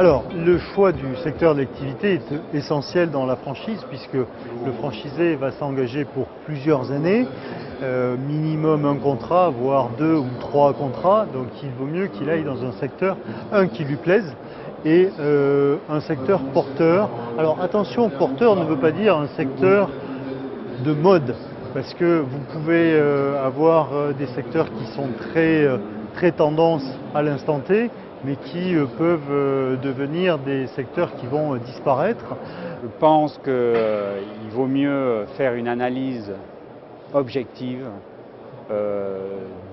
Alors, le choix du secteur d'activité est essentiel dans la franchise puisque le franchisé va s'engager pour plusieurs années, minimum un contrat, voire 2 ou 3 contrats. Donc il vaut mieux qu'il aille dans un secteur, qui lui plaise et un secteur porteur. Alors attention, porteur ne veut pas dire un secteur de mode parce que vous pouvez avoir des secteurs qui sont très tendance à l'instant T, mais qui peuvent devenir des secteurs qui vont disparaître. Je pense qu'il vaut mieux faire une analyse objective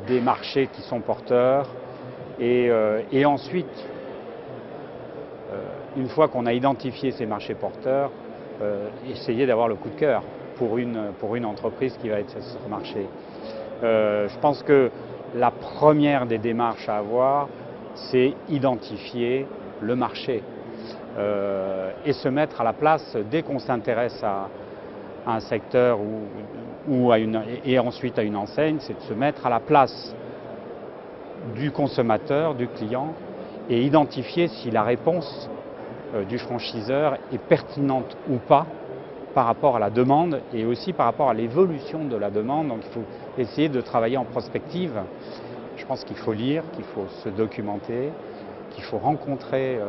des marchés qui sont porteurs et ensuite, une fois qu'on a identifié ces marchés porteurs, essayer d'avoir le coup de cœur pour une entreprise qui va être sur ce marché. Je pense que la première des démarches à avoir, c'est identifier le marché et se mettre à la place dès qu'on s'intéresse à un secteur et ensuite à une enseigne, c'est de se mettre à la place du consommateur, du client et identifier si la réponse du franchiseur est pertinente ou pas par rapport à la demande et aussi par rapport à l'évolution de la demande. Donc il faut essayer de travailler en prospective. Je pense qu'il faut lire, qu'il faut se documenter, qu'il faut rencontrer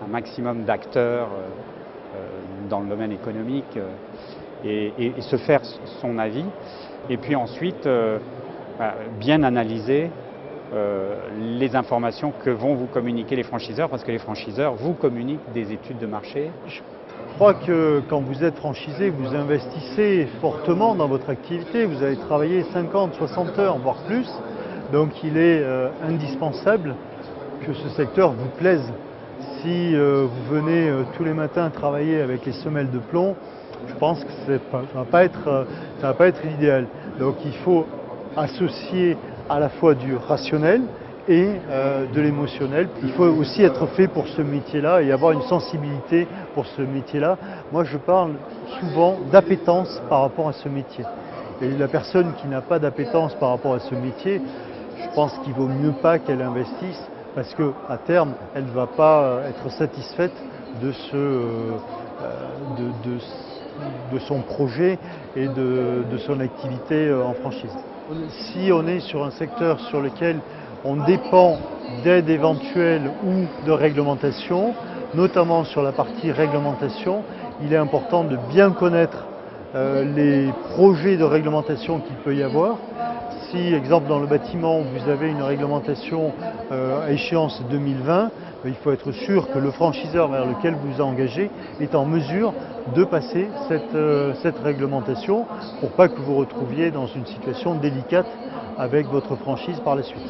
un maximum d'acteurs dans le domaine économique et se faire son avis. Et puis ensuite, bien analyser les informations que vont vous communiquer les franchiseurs, parce que les franchiseurs vous communiquent des études de marché. Je crois que quand vous êtes franchisé, vous investissez fortement dans votre activité. Vous allez travailler 50, 60 heures, voire plus. Donc il est indispensable que ce secteur vous plaise. Si vous venez tous les matins travailler avec les semelles de plomb, je pense que ça va pas être l'idéal. Donc il faut associer à la fois du rationnel et de l'émotionnel. Il faut aussi être fait pour ce métier-là et avoir une sensibilité pour ce métier-là. Moi je parle souvent d'appétence par rapport à ce métier. Et la personne qui n'a pas d'appétence par rapport à ce métier, je pense qu'il vaut mieux pas qu'elle investisse parce qu'à terme, elle ne va pas être satisfaite de son projet et de son activité en franchise. Si on est sur un secteur sur lequel on dépend d'aides éventuelles ou de réglementation, notamment sur la partie réglementation, il est important de bien connaître les projets de réglementation qu'il peut y avoir. Si, exemple, dans le bâtiment, vous avez une réglementation à échéance 2020, il faut être sûr que le franchiseur vers lequel vous vous engagez est en mesure de passer cette réglementation pour pas que vous vous retrouviez dans une situation délicate avec votre franchise par la suite.